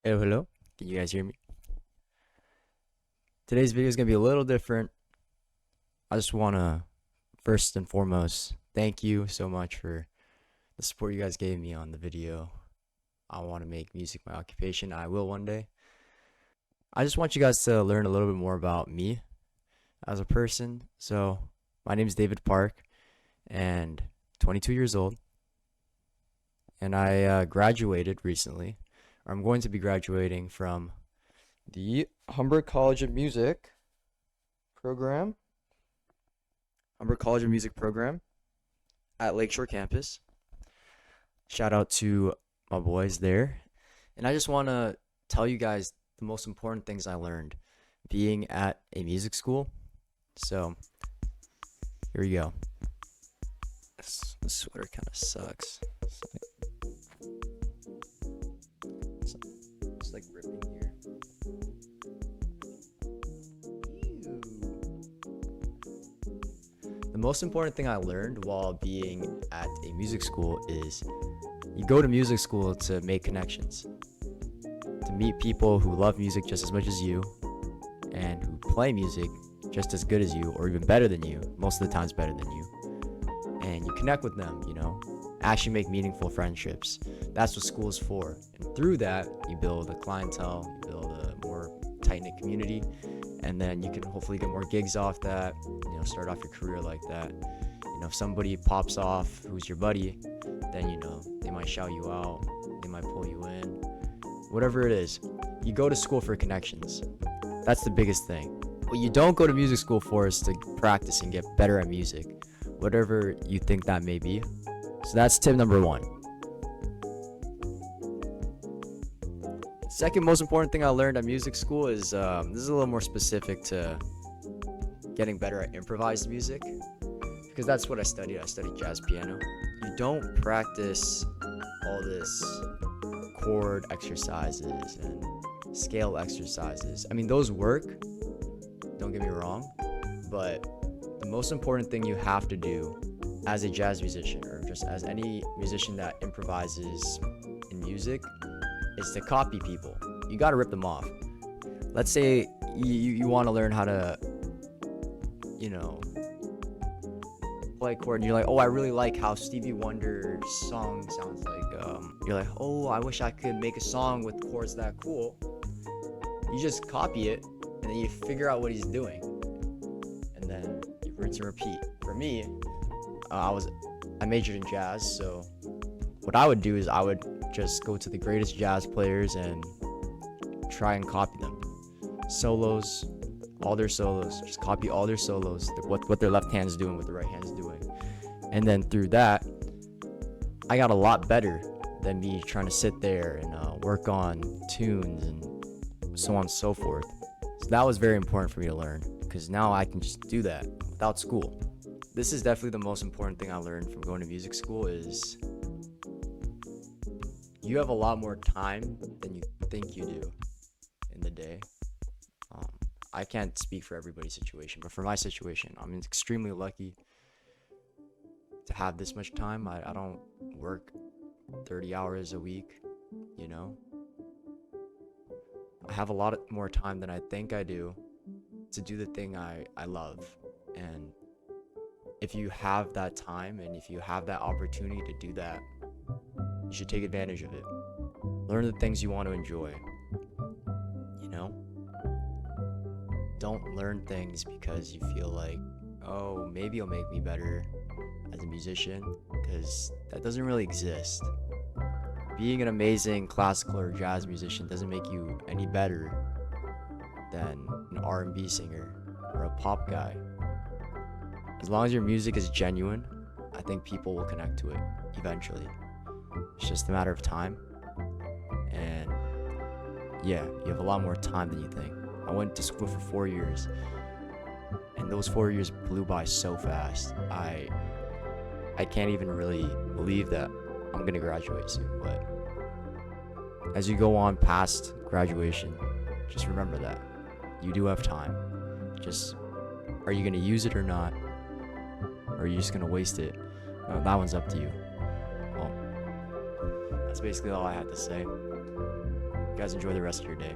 Hello, hello. Can you guys hear me? Today's video is going to be a little different. I just want to, first and foremost, thank you so much for the support you guys gave me on the video. I want to make music my occupation. I will one day. I just want you guys to learn a little bit more about me as a person. So, my name is David Park, and 22 years old. And I graduated recently, or I'm going to be graduating from the Humber College of Music program. Humber College of Music program at Lakeshore campus. Shout out to my boys there. And I just want to tell you guys the most important things I learned being at a music school. So, here we go. This sweater kind of sucks. It's like ripping here. Ew. The most important thing I learned while being at a music school is you go to music school to make connections, to meet people who love music just as much as you and who play music just as good as you or even better than you, most of the times better than you. And you connect with them, actually make meaningful friendships. That's what school is for. And through that, you build a clientele, you build a more tight-knit community, and then you can hopefully get more gigs off that, start off your career like that. If somebody pops off who's your buddy, then, they might shout you out, they might pull you in, whatever it is. You go to school for connections. That's the biggest thing. What you don't go to music school for is to practice and get better at music, whatever you think that may be. So that's tip number one. Second most important thing I learned at music school is this is a little more specific to getting better at improvised music, because that's what I studied. I studied jazz piano. You don't practice all this chord exercises and scale exercises. I mean, those work, don't get me wrong, but the most important thing you have to do as a jazz musician, or just as any musician that improvises in music, is to copy people. You got to rip them off. Let's say you want to learn how to, play a chord, and you're like, oh, I really like how Stevie Wonder's song sounds like. You're like, oh, I wish I could make a song with chords that cool. You just copy it, and then you figure out what he's doing, and then you rinse and repeat. For me, I majored in jazz, so what I would do is I would just go to the greatest jazz players and try and copy them. Solos, all their solos, just copy all their solos, what their left hand's doing, what the right hand's doing. And then through that, I got a lot better than me trying to sit there and work on tunes and so on and so forth. So that was very important for me to learn, because now I can just do that without school. This is definitely the most important thing I learned from going to music school is you have a lot more time than you think you do in the day. I can't speak for everybody's situation, but for my situation, I'm extremely lucky to have this much time. I don't work 30 hours a week, I have a lot more time than I think I do to do the thing I love. And if you have that time and if you have that opportunity to do that, you should take advantage of it. Learn the things you want to enjoy. Don't learn things because you feel like, oh, maybe it'll make me better as a musician, because that doesn't really exist. Being an amazing classical or jazz musician doesn't make you any better than an R&B singer or a pop guy. As long as your music is genuine, I think people will connect to it eventually. It's just a matter of time. And yeah, you have a lot more time than you think. I went to school for 4 years, and those 4 years blew by so fast. I can't even really believe that I'm gonna graduate soon. But as you go on past graduation, just remember that you do have time. Just, are you gonna use it or not? Or are you just gonna waste it? That one's up to you. Well, that's basically all I had to say. You guys enjoy the rest of your day.